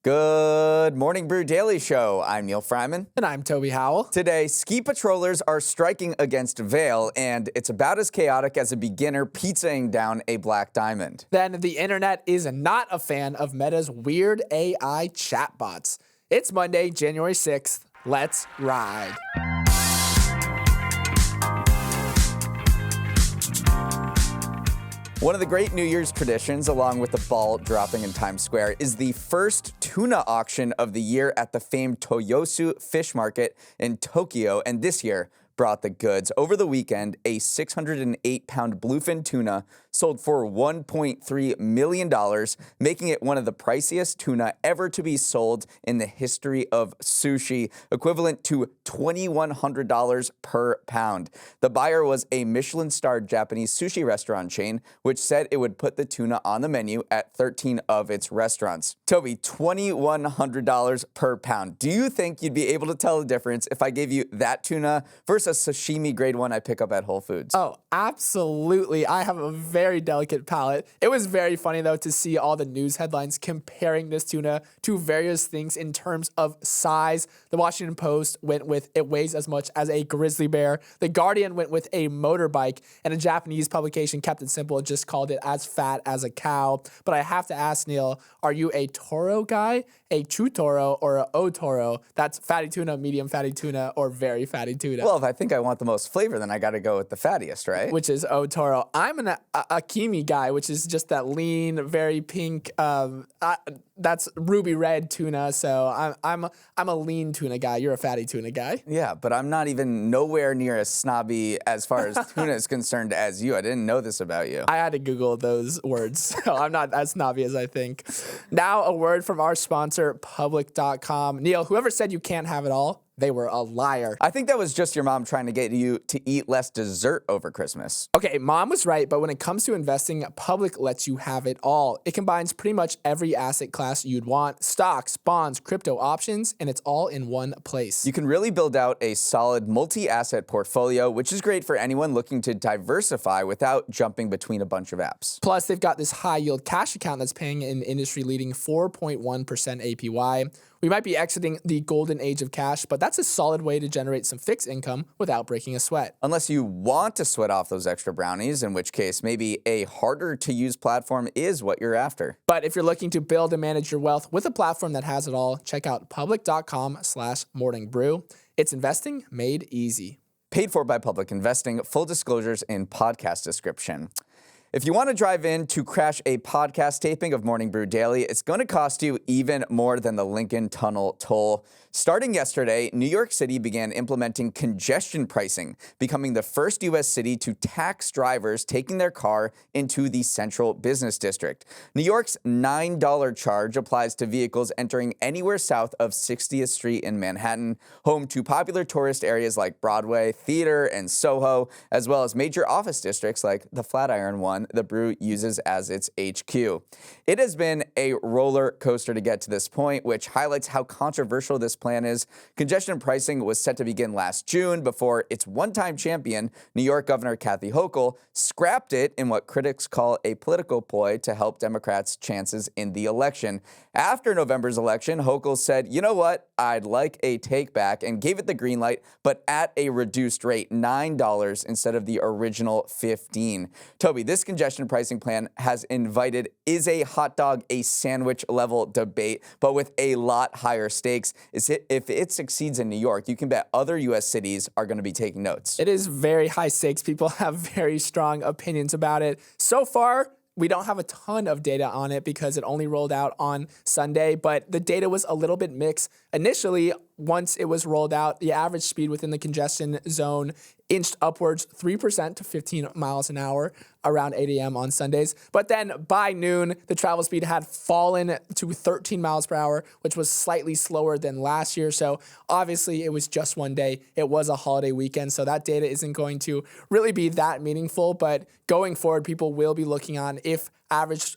Good morning, Brew Daily Show. I'm Neal Fryman. And I'm Toby Howell. Today, ski patrollers are striking against Vail, and it's about as chaotic as a beginner pizzaing down a black diamond. Then the internet is not a fan of Meta's weird AI chatbots. It's Monday, January 6th. Let's ride. One of the great New Year's traditions, along with the ball dropping in Times Square, is the first tuna auction of the year at the famed Toyosu Fish Market in Tokyo, and this year brought the goods. Over the weekend, a 608-pound bluefin tuna sold for $1.3 million, making it one of the priciest tuna ever to be sold in the history of sushi, equivalent to $2,100 per pound. The buyer was a Michelin-starred Japanese sushi restaurant chain, which said it would put the tuna on the menu at 13 of its restaurants. Toby, $2,100 per pound. Do you think you'd be able to tell the difference if I gave you that tuna versus a sashimi grade one I pick up at Whole Foods? Oh, absolutely. I have a very delicate palate. It was very funny, though, to see all the news headlines comparing this tuna to various things in terms of size. The Washington Post went with it weighs as much as a grizzly bear. The Guardian went with a motorbike, and a Japanese publication kept it simple and just called it as fat as a cow. But I have to ask, Neal, are you a Toro guy, a Chutoro, or a O-Toro? That's fatty tuna, medium fatty tuna, or very fatty tuna. Well, if I think I want the most flavor, then I got to go with the fattiest, right? Which is O-Toro. I'm an Akimi guy, which is just that lean, very pink, that's ruby red tuna. So I'm a lean tuna guy. You're a fatty tuna guy. Yeah, but I'm not even nowhere near as snobby as far as tuna is concerned as you. I didn't know this about you. I had to Google those words, so I'm not as snobby as I think. Now, a word from our sponsor, Public.com. Neal, whoever said you can't have it all, they were a liar. I think that was just your mom trying to get you to eat less dessert over Christmas. Okay, mom was right, but when it comes to investing, Public lets you have it all. It combines pretty much every asset class you'd want: stocks, bonds, crypto, options, and it's all in one place. You can really build out a solid multi-asset portfolio, which is great for anyone looking to diversify without jumping between a bunch of apps. Plus, they've got this high-yield cash account that's paying an industry-leading 4.1% APY. We might be exiting the golden age of cash, but that's a solid way to generate some fixed income without breaking a sweat. Unless you want to sweat off those extra brownies, in which case maybe a harder to use platform is what you're after. But if you're looking to build and manage your wealth with a platform that has it all, check out public.com/morningbrew. It's investing made easy. Paid for by Public Investing. Full disclosures in podcast description. If you want to drive in to crash a podcast taping of Morning Brew Daily, it's going to cost you even more than the Lincoln Tunnel toll. Starting yesterday, New York City began implementing congestion pricing, becoming the first U.S. city to tax drivers taking their car into the central business district. New York's $9 charge applies to vehicles entering anywhere south of 60th Street in Manhattan, home to popular tourist areas like Broadway, Theater, and Soho, as well as major office districts like the Flatiron one the Brew uses as its HQ. It has been a roller coaster to get to this point, which highlights how controversial this plan is. Congestion pricing was set to begin last June before its one-time champion, New York Governor Kathy Hochul, scrapped it in what critics call a political ploy to help Democrats' chances in the election. After November's election, Hochul said, you know what, I'd like a take back, and gave it the green light, but at a reduced rate, $9 instead of the original $15. Toby, this congestion pricing plan has invited is a hot dog, a sandwich level debate, but with a lot higher stakes. If it succeeds in New York, you can bet other U.S. cities are going to be taking notes. It is very high stakes. People have very strong opinions about it. So far, we don't have a ton of data on it because it only rolled out on Sunday, but the data was a little bit mixed. Initially, once it was rolled out, the average speed within the congestion zone inched upwards 3% to 15 miles an hour around 8 a.m. on Sundays. But then by noon, the travel speed had fallen to 13 miles per hour, which was slightly slower than last year. So obviously it was just one day. It was a holiday weekend, so that data isn't going to really be that meaningful. But going forward, people will be looking on if average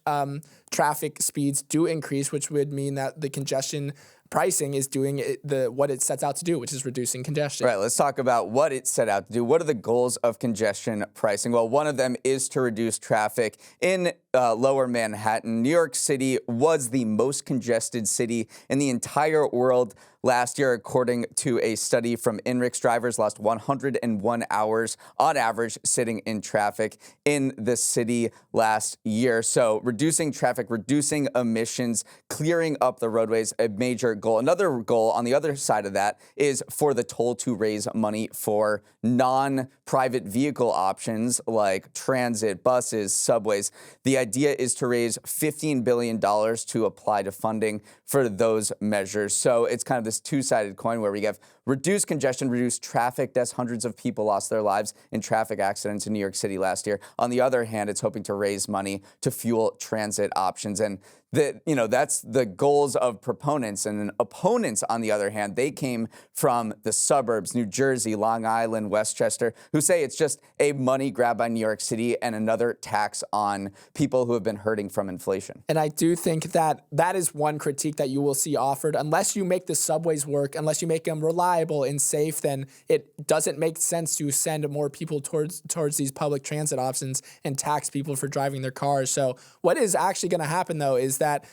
traffic speeds do increase, which would mean that the congestion pricing is doing what it sets out to do, which is reducing congestion. Right, let's talk about what it set out to do. What are the goals of congestion pricing? Well, one of them is to reduce traffic in lower Manhattan. New York City was the most congested city in the entire world last year, according to a study from INRIX. Drivers lost 101 hours on average sitting in traffic in the city last year. So reducing traffic, reducing emissions, clearing up the roadways, a major goal. Another goal on the other side of that is for the toll to raise money for non-private vehicle options like transit, buses, subways. The idea is to raise $15 billion to apply to funding for those measures. So it's kind of this two-sided coin where we have reduced congestion, reduced traffic deaths. Hundreds of people lost their lives in traffic accidents in New York City last year. On the other hand, it's hoping to raise money to fuel transit options. And that's the goals of proponents. And then opponents, on the other hand, they came from the suburbs, New Jersey, Long Island, Westchester, who say it's just a money grab by New York City and another tax on people who have been hurting from inflation. And I do think that that is one critique that you will see offered. Unless you make the subways work, unless you make them reliable and safe, then it doesn't make sense to send more people towards these public transit options and tax people for driving their cars. So what is actually going to happen, though, is that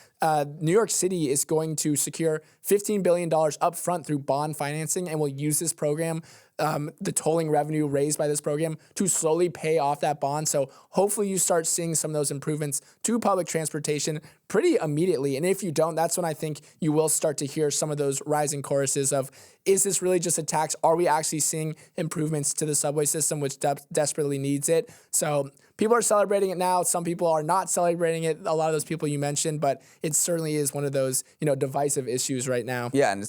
New York City is going to secure $15 billion up front through bond financing and will use this program, the tolling revenue raised by this program, to slowly pay off that bond. So hopefully you start seeing some of those improvements to public transportation pretty immediately. And if you don't, that's when I think you will start to hear some of those rising choruses of, is this really just a tax? Are we actually seeing improvements to the subway system, which desperately needs it? So people are celebrating it now. Some people are not celebrating it, a lot of those people you mentioned, but it certainly is one of those, divisive issues right now. Yeah, and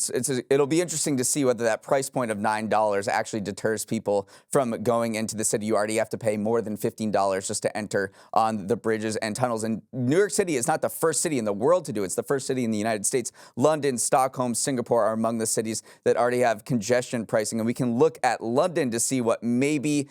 it'll be interesting to see whether that price point of $9 actually deters people from going into the city. You already have to pay more than $15 just to enter on the bridges and tunnels. And New York City is not the first city in the world to do it. It's the first city in the United States. London, Stockholm, Singapore are among the cities that already have congestion pricing. And we can look at London to see what maybe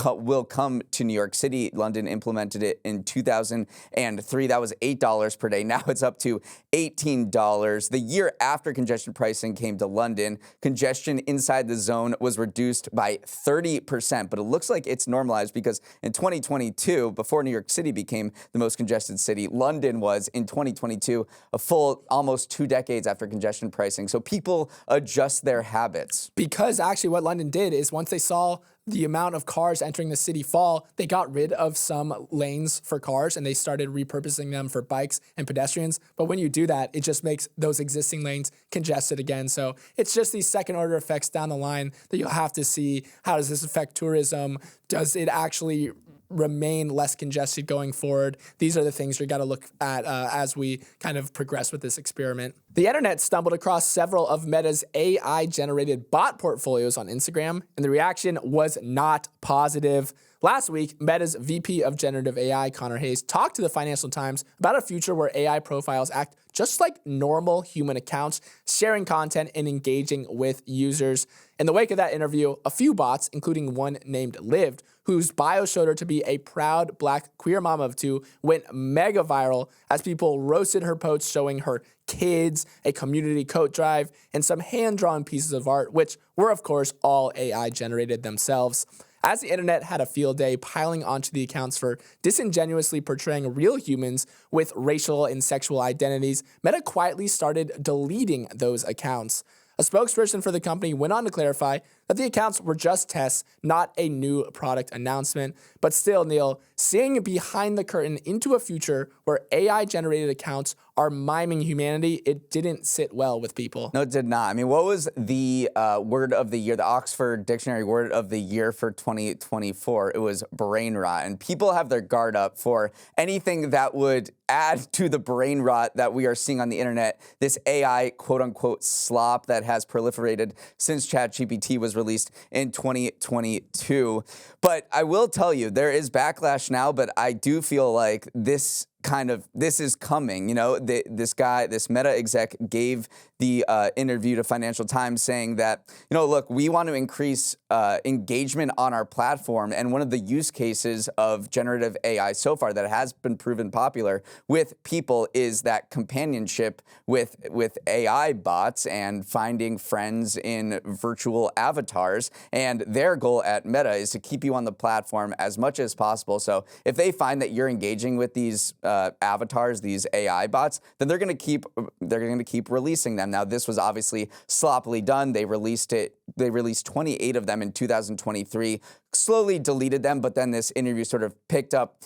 will come to New York City. London implemented it in 2003. That was $8 per day. Now it's up to $18. The year after congestion pricing came to London, congestion inside the zone was reduced by 30%. But it looks like it's normalized because in 2022, before New York City became the most congested city, London was in 2022, a full almost 2 decades after congestion pricing. So people adjust their habits. Because actually what London did is once they saw the amount of cars entering the city fall, they got rid of some lanes for cars and they started repurposing them for bikes and pedestrians. But when you do that, it just makes those existing lanes congested again. So it's just these second order effects down the line that you'll have to see. How does this affect tourism? Does it actually remain less congested going forward? These are the things you got to look at as we kind of progress with this experiment. The internet stumbled across several of Meta's AI-generated bot portfolios on Instagram, and the reaction was not positive. Last week, Meta's VP of Generative AI, Connor Hayes, talked to the Financial Times about a future where AI profiles act just like normal human accounts, sharing content and engaging with users. In the wake of that interview, a few bots, including one named Lived, whose bio showed her to be a proud Black queer mom of 2, went mega viral as people roasted her posts showing her kids, a community coat drive, and some hand-drawn pieces of art, which were, of course, all AI-generated themselves. As the internet had a field day piling onto the accounts for disingenuously portraying real humans with racial and sexual identities, Meta quietly started deleting those accounts. A spokesperson for the company went on to clarify that the accounts were just tests, not a new product announcement. But still, Neal, seeing behind the curtain into a future where AI-generated accounts are miming humanity, it didn't sit well with people. No, it did not. I mean, what was the word of the year, the Oxford Dictionary word of the year for 2024? It was brain rot. And people have their guard up for anything that would add to the brain rot that we are seeing on the internet, this AI quote-unquote slop that has proliferated since ChatGPT was released in 2022. But I will tell you, there is backlash now, but I do feel like this this is coming. This Meta exec gave the interview to Financial Times saying that, look, we want to increase engagement on our platform. And one of the use cases of generative AI so far that has been proven popular with people is that companionship with AI bots and finding friends in virtual avatars. And their goal at Meta is to keep you on the platform as much as possible. So if they find that you're engaging with these avatars, these AI bots, then they're going to keep releasing them. Now, this was obviously sloppily done. They released 28 of them in 2023, slowly deleted them, but then this interview sort of picked up.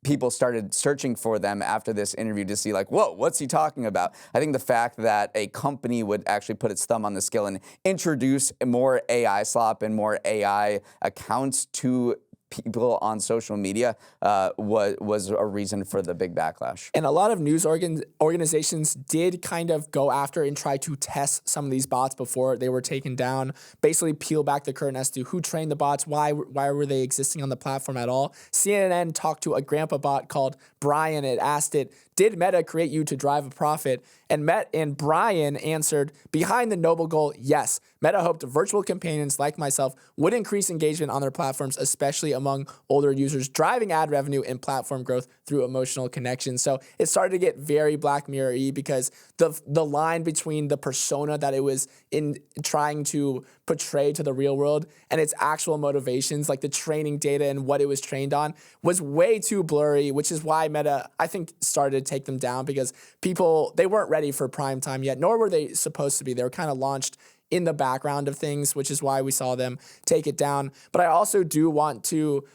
People started searching for them after this interview to see, like, whoa, what's he talking about? I think the fact that a company would actually put its thumb on the scale and introduce more AI slop and more AI accounts to people on social media was a reason for the big backlash. And a lot of news organizations did kind of go after and try to test some of these bots before they were taken down, basically peel back the curtain as to who trained the bots, why were they existing on the platform at all. CNN talked to a grandpa bot called Brian. It asked it, did Meta create you to drive a profit? And Brian answered, behind the noble goal, yes. Meta hoped virtual companions like myself would increase engagement on their platforms, especially among older users, driving ad revenue and platform growth through emotional connection. So it started to get very Black Mirror-y because the line between the persona that it was in trying to portray to the real world and its actual motivations, like the training data and what it was trained on, was way too blurry, which is why Meta, I think, started to take them down because they weren't ready for prime time yet, nor were they supposed to be. They were kind of launched in the background of things, which is why we saw them take it down. But I also do want to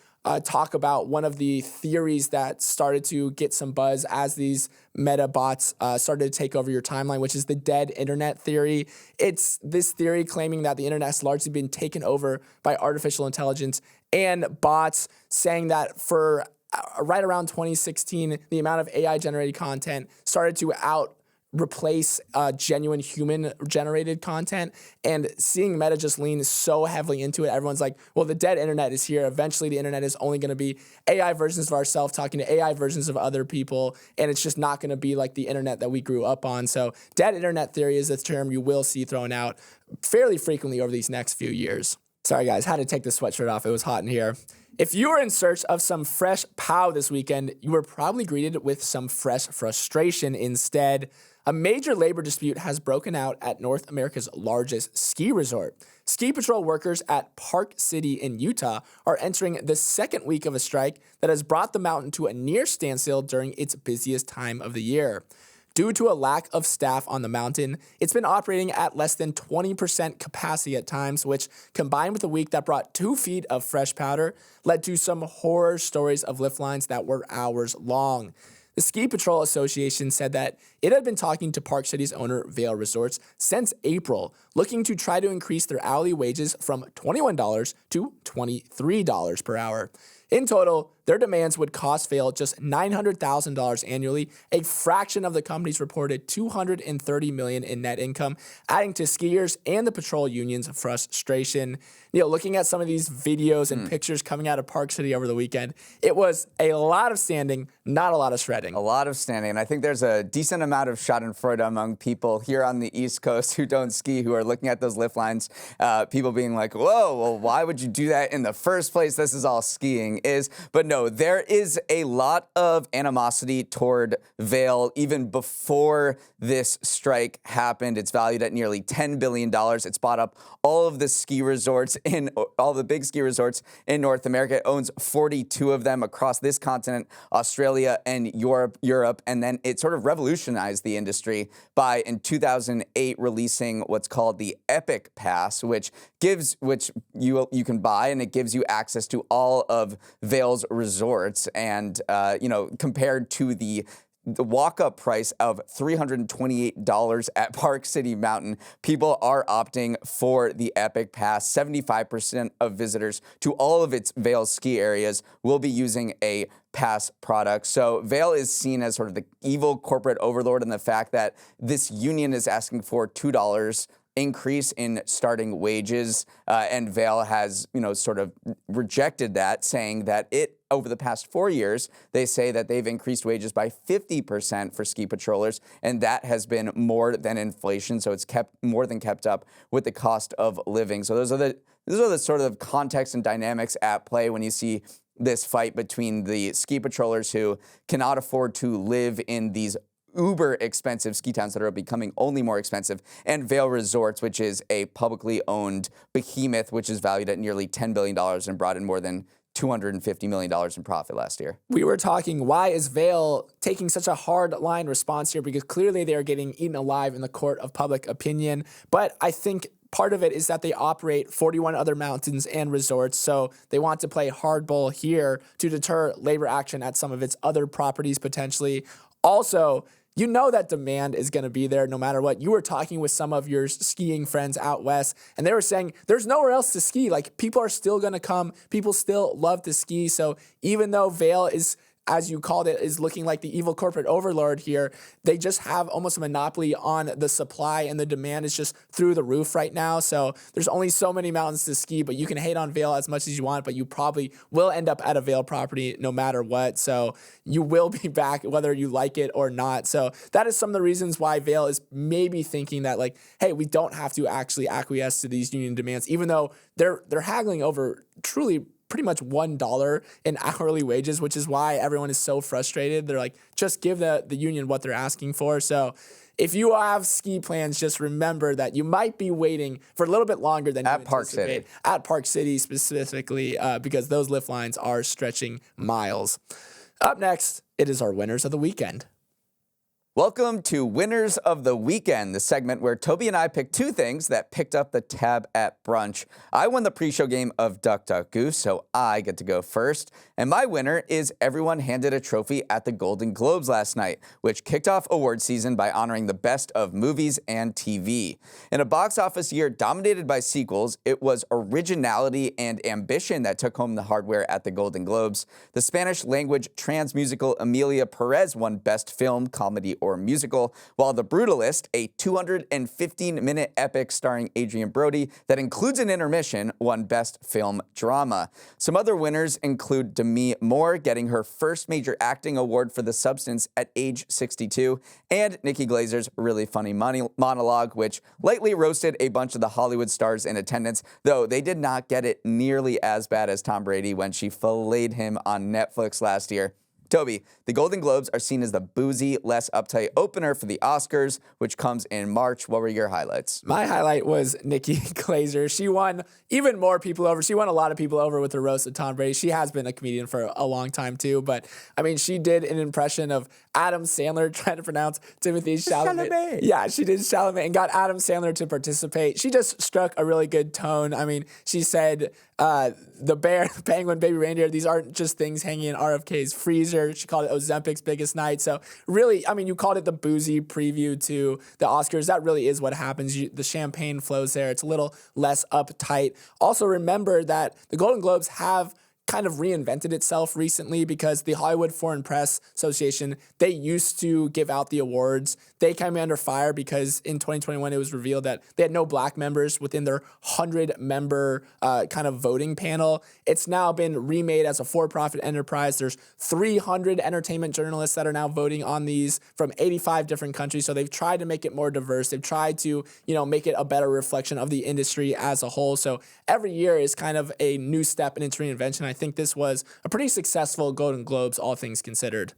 talk about one of the theories that started to get some buzz as these Meta bots started to take over your timeline, which is the dead internet theory. It's this theory claiming that the internet has largely been taken over by artificial intelligence and bots, saying that for right around 2016, the amount of AI-generated content started to replace genuine human-generated content, and seeing Meta just lean so heavily into it, everyone's like, well, the dead internet is here. Eventually, the internet is only going to be AI versions of ourselves talking to AI versions of other people, and it's just not going to be like the internet that we grew up on. So dead internet theory is a term you will see thrown out fairly frequently over these next few years. Sorry, guys, had to take the sweatshirt off. It was hot in here. If you were in search of some fresh pow this weekend, you were probably greeted with some fresh frustration instead. A major labor dispute has broken out at North America's largest ski resort. Ski patrol workers at Park City in Utah are entering the second week of a strike that has brought the mountain to a near standstill during its busiest time of the year. Due to a lack of staff on the mountain, it's been operating at less than 20% capacity at times, which, combined with a week that brought 2 feet of fresh powder, led to some horror stories of lift lines that were hours long. The Ski Patrol Association said that it had been talking to Park City's owner, Vail Resorts, since April, looking to try to increase their hourly wages from $21 to $23 per hour. In total, their demands would cost Vail just $900,000 annually, a fraction of the company's reported $230 million in net income, adding to skiers and the patrol union's frustration. Looking at some of these videos and pictures coming out of Park City over the weekend, it was a lot of standing, not a lot of shredding. A lot of standing, and I think there's a decent amount of schadenfreude among people here on the East Coast who don't ski, who are looking at those lift lines, people being like, whoa, well, why would you do that in the first place? This is all skiing is. But no, there is a lot of animosity toward Vail even before this strike happened. It's valued at nearly $10 billion. It's bought up all of the ski resorts all the big ski resorts in North America. It owns 42 of them across this continent, Australia and Europe. And then it sort of revolutionized the industry by, in 2008, releasing what's called the Epic Pass, which you can buy, and it gives you access to all of Vail's resorts. And, compared to the walk-up price of $328 at Park City Mountain, people are opting for the Epic Pass. 75% of visitors to all of its Vail ski areas will be using a pass product. So Vail is seen as sort of the evil corporate overlord, and the fact that this union is asking for $2 increase in starting wages, and Vail has, sort of rejected that, saying that over the past 4 years, they say that they've increased wages by 50% for ski patrollers, and that has been more than inflation. So it's more than kept up with the cost of living. So those are the sort of context and dynamics at play when you see this fight between the ski patrollers who cannot afford to live in these uber expensive ski towns that are becoming only more expensive, and Vail Resorts, which is a publicly owned behemoth, which is valued at nearly $10 billion and brought in more than $250 million in profit last year. We were talking, why is Vail taking such a hard line response here? Because clearly they are getting eaten alive in the court of public opinion. But I think part of it is that they operate 41 other mountains and resorts, so they want to play hardball here to deter labor action at some of its other properties potentially. Also, you know that demand is going to be there no matter what. You were talking with some of your skiing friends out west, and they were saying there's nowhere else to ski. Like, people are still going to come. People still love to ski. So even though Vail is, as you called it, is looking like the evil corporate overlord here, they just have almost a monopoly on the supply, and the demand is just through the roof right now. So there's only so many mountains to ski, but you can hate on Vail as much as you want, but you probably will end up at a Vail property no matter what. So you will be back whether you like it or not. So that is some of the reasons why Vail is maybe thinking that, like, hey, we don't have to actually acquiesce to these union demands, even though they're haggling over truly pretty much $1 in hourly wages, which is why everyone is so frustrated. They're like, just give the union what they're asking for. So if you have ski plans, just remember that you might be waiting for a little bit longer than you anticipate. At Park City specifically, because those lift lines are stretching miles. Up next, it is our winners of the weekend. Welcome to Winners of the Weekend, the segment where Toby and I pick two things that picked up the tab at brunch. I won the pre-show game of Duck Duck Goose, so I get to go first. And my winner is everyone handed a trophy at the Golden Globes last night, which kicked off award season by honoring the best of movies and TV. In a box office year dominated by sequels, it was originality and ambition that took home the hardware at the Golden Globes. The Spanish-language trans musical Emilia Perez won Best Film, Comedy, or Musical, while The Brutalist, a 215-minute epic starring Adrian Brody that includes an intermission, won Best Film Drama. Some other winners include Demi Moore getting her first major acting award for The Substance at age 62, and Nikki Glazer's Really Funny Monologue, which lightly roasted a bunch of the Hollywood stars in attendance, though they did not get it nearly as bad as Tom Brady when she filleted him on Netflix last year. Toby, the Golden Globes are seen as the boozy, less uptight opener for the Oscars, which comes in March. What were your highlights? My highlight was Nikki Glazer. She won even more people over. She won a lot of people over with the roast of Tom Brady. She has been a comedian for a long time, too. But, I mean, she did an impression of Adam Sandler ttrying to pronounce Timothy Chalamet. Yeah, she did Chalamet and got Adam Sandler to participate. She just struck a really good tone. I mean, she said the bear, the penguin, baby reindeer, these aren't just things hanging in RFK's freezer. She called it Ozempic's biggest night. So really, I mean, you called it the boozy preview to the Oscars. That really is what happens. The champagne flows there. It's a little less uptight. Also remember that the Golden Globes have kind of reinvented itself recently, because the Hollywood Foreign Press Association, they used to give out the awards. They came under fire because in 2021 it was revealed that they had no black members within their 100-member kind of voting panel. It's now been remade as a for-profit enterprise. There's 300 entertainment journalists that are now voting on these from 85 different countries. So they've tried to make it more diverse. They've tried to, make it a better reflection of the industry as a whole. So every year is kind of a new step in its reinvention. I think this was a pretty successful Golden Globes, all things considered.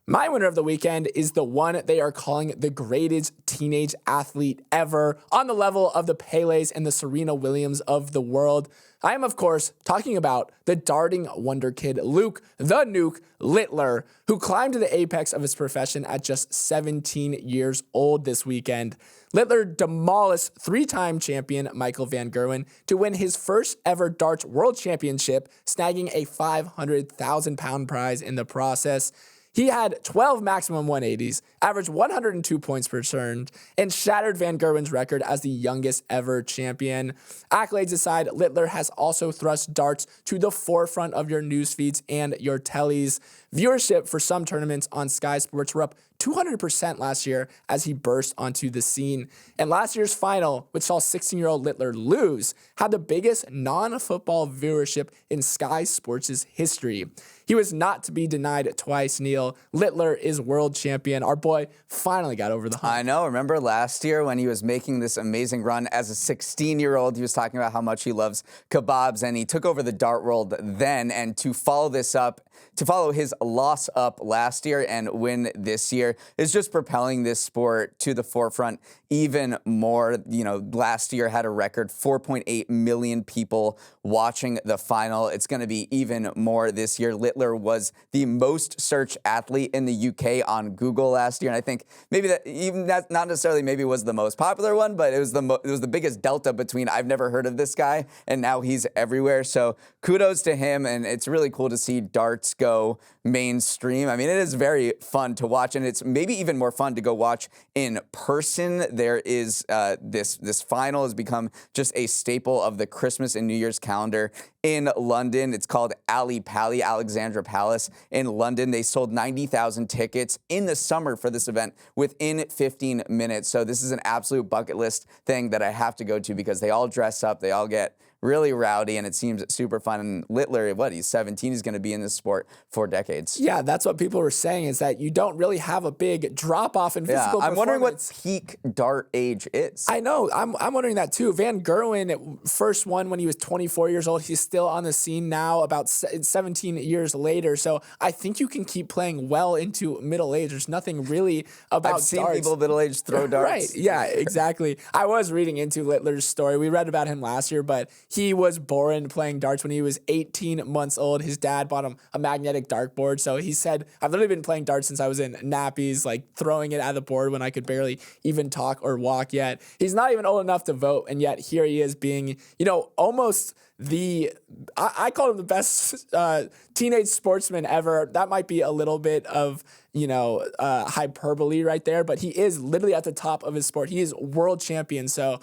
My winner of the weekend is the one they are calling the greatest teenage athlete ever, on the level of the Pelés and the Serena Williams of the world. I am, of course, talking about the darting wonder kid, Luke the Nuke Littler, who climbed to the apex of his profession at just 17 years old this weekend. Littler demolished three-time champion Michael Van Gerwen to win his first ever darts world championship, snagging a 500,000-pound prize in the process. He had 12 maximum 180s, averaged 102 points per turn, and shattered Van Gerwen's record as the youngest ever champion. Accolades aside, Littler has also thrust darts to the forefront of your news feeds and your tellies. Viewership for some tournaments on Sky Sports were up 200% last year as he burst onto the scene. And last year's final, which saw 16-year-old Littler lose, had the biggest non-football viewership in Sky Sports' history. He was not to be denied twice, Neal. Littler is world champion. Our boy finally got over the hump. I know. Remember last year when he was making this amazing run as a 16-year-old? He was talking about how much he loves kebabs, and he took over the dart world then. And to follow his loss up last year and win this year is just propelling this sport to the forefront even more. You know, last year had a record 4.8 million people watching the final. It's going to be even more this year. Littler was the most searched athlete in the UK on Google last year, and I think maybe that's not necessarily maybe was the most popular one, but it was the biggest delta between I've never heard of this guy and now he's everywhere. So kudos to him, and it's really cool to see darts go mainstream. I mean, it is very fun to watch, and it's maybe even more fun to go watch in person. There is this final has become just a staple of the Christmas and New Year's calendar in London. It's called Alexandra Palace in London. They sold 90,000 tickets in the summer for this event within 15 minutes. So this is an absolute bucket list thing that I have to go to because they all dress up, they all get really rowdy, and it seems super fun. And Littler, he's 17, he's going to be in this sport for decades. Yeah, that's what people were saying, is that you don't really have a big drop-off in physical performance. I'm wondering what peak dart age is. I know. I'm wondering that too. Van Gerwen first won when he was 24 years old. He's still on the scene now about 17 years later. So I think you can keep playing well into middle age. There's nothing really about I've seen darts. people middle-aged throw darts. Right. Yeah, exactly. I was reading into Littler's story. We read about him last year, but he was born playing darts when he was 18 months old. His dad bought him a magnetic dartboard. So he said, I've literally been playing darts since I was in nappies, like throwing it at the board when I could barely even talk or walk yet. He's not even old enough to vote, and yet here he is being, almost I call him the best teenage sportsman ever. That might be a little bit of, hyperbole right there, but he is literally at the top of his sport. He is world champion. So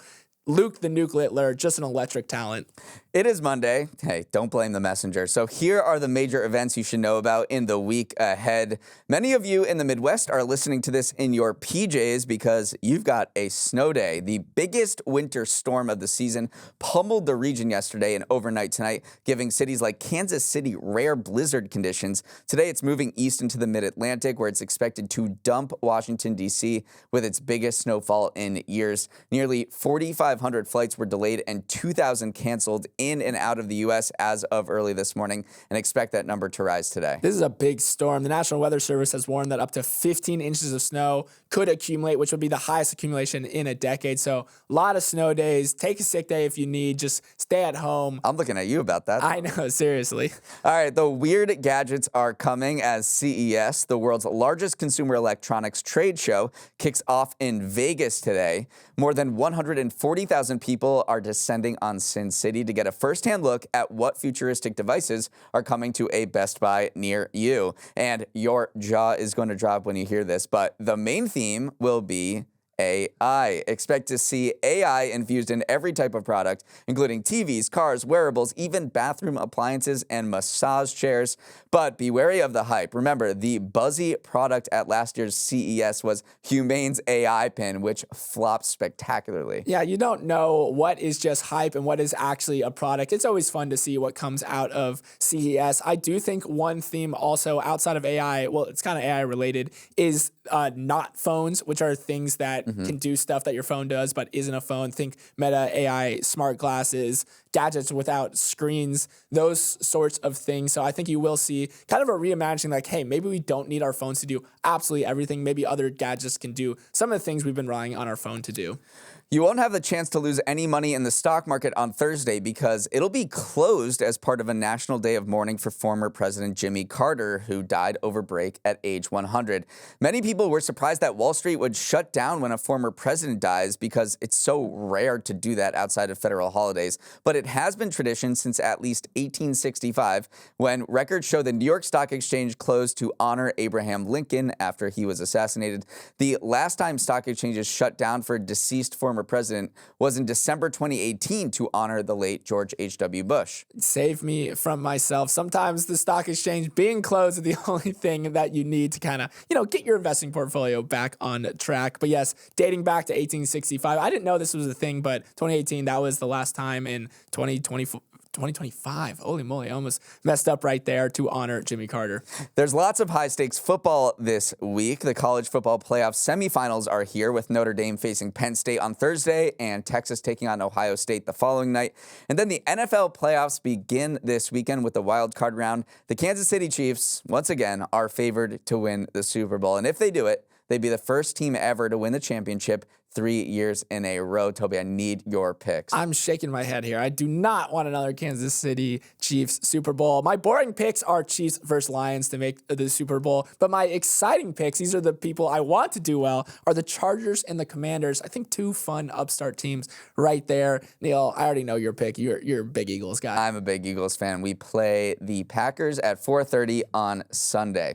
Luke the Nuke Littler, just an electric talent. It is Monday. Hey, don't blame the messenger. So here are the major events you should know about in the week ahead. Many of you in the Midwest are listening to this in your PJs because you've got a snow day. The biggest winter storm of the season pummeled the region yesterday and overnight tonight, giving cities like Kansas City rare blizzard conditions. Today it's moving east into the mid-Atlantic, where it's expected to dump Washington, D.C. with its biggest snowfall in years. Nearly 4,500 flights were delayed and 2,000 canceled in and out of the U.S. as of early this morning, and expect that number to rise today. This is a big storm. The National Weather Service has warned that up to 15 inches of snow could accumulate, which would be the highest accumulation in a decade. So a lot of snow days. Take a sick day if you need. Just stay at home. I'm looking at you about that. I know, seriously. All right, the weird gadgets are coming as CES, the world's largest consumer electronics trade show, kicks off in Vegas today. More than 140,000 people are descending on Sin City to get a first-hand look at what futuristic devices are coming to a Best Buy near you. And your jaw is going to drop when you hear this, but the main theme will be AI. Expect to see AI infused in every type of product, including TVs, cars, wearables, even bathroom appliances and massage chairs. But be wary of the hype. Remember, the buzzy product at last year's CES was Humane's AI pin, which flopped spectacularly. Yeah, you don't know what is just hype and what is actually a product. It's always fun to see what comes out of CES. I do think one theme also outside of AI, well, it's kind of AI related, is not phones, which are things that can do stuff that your phone does but isn't a phone. Think Meta AI, smart glasses, gadgets without screens, those sorts of things. So I think you will see kind of a reimagining, like, hey, maybe we don't need our phones to do absolutely everything. Maybe other gadgets can do some of the things we've been relying on our phone to do. You won't have the chance to lose any money in the stock market on Thursday because it'll be closed as part of a national day of mourning for former President Jimmy Carter, who died over break at age 100. Many people were surprised that Wall Street would shut down when a former president dies because it's so rare to do that outside of federal holidays. But it it has been tradition since at least 1865, when records show the New York Stock Exchange closed to honor Abraham Lincoln after he was assassinated. The last time stock exchanges shut down for a deceased former president was in December 2018 to honor the late George H.W. Bush. Save me from myself. Sometimes the stock exchange being closed is the only thing that you need to kind of, get your investing portfolio back on track. But yes, dating back to 1865, I didn't know this was a thing, but 2018, that was the last time in 2025. Holy moly, I almost messed up right there, to honor Jimmy Carter. There's lots of high-stakes football this week. The college football playoff semifinals are here, with Notre Dame facing Penn State on Thursday and Texas taking on Ohio State the following night. And then the NFL playoffs begin this weekend with the wild card round. The Kansas City Chiefs, once again, are favored to win the Super Bowl. And if they do it, they'd be the first team ever to win the championship 3 years in a row. Toby, I need your picks. I'm shaking my head here. I do not want another Kansas City Chiefs Super Bowl. My boring picks are Chiefs versus Lions to make the Super Bowl. But my exciting picks, these are the people I want to do well, are the Chargers and the Commanders. I think two fun upstart teams right there. Neal, I already know your pick. You're a big Eagles guy. I'm a big Eagles fan. We play the Packers at 4:30 on Sunday.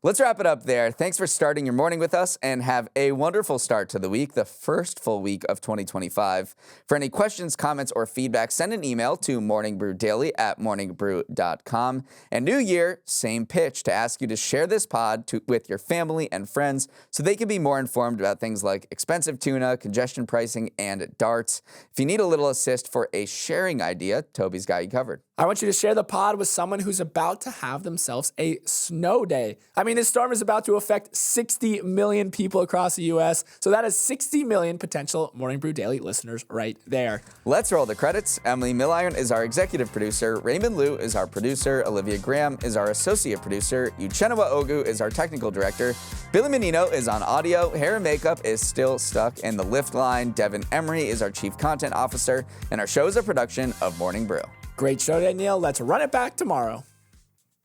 Let's wrap it up there. Thanks for starting your morning with us, and have a wonderful start to the week, the first full week of 2025. For any questions, comments, or feedback, send an email to morningbrewdaily@morningbrew.com. And new year, same pitch, to ask you to share this pod with your family and friends so they can be more informed about things like expensive tuna, congestion pricing, and darts. If you need a little assist for a sharing idea, Toby's got you covered. I want you to share the pod with someone who's about to have themselves a snow day. I mean, this storm is about to affect 60 million people across the U.S., so that is 60 million potential Morning Brew Daily listeners right there. Let's roll the credits. Emily Milliron is our executive producer. Raymond Liu is our producer. Olivia Graham is our associate producer. Uchenna Ogu is our technical director. Billy Menino is on audio. Hair and makeup is still stuck in the lift line. Devin Emery is our chief content officer. And our show is a production of Morning Brew. Great show today, Neal. Let's run it back tomorrow.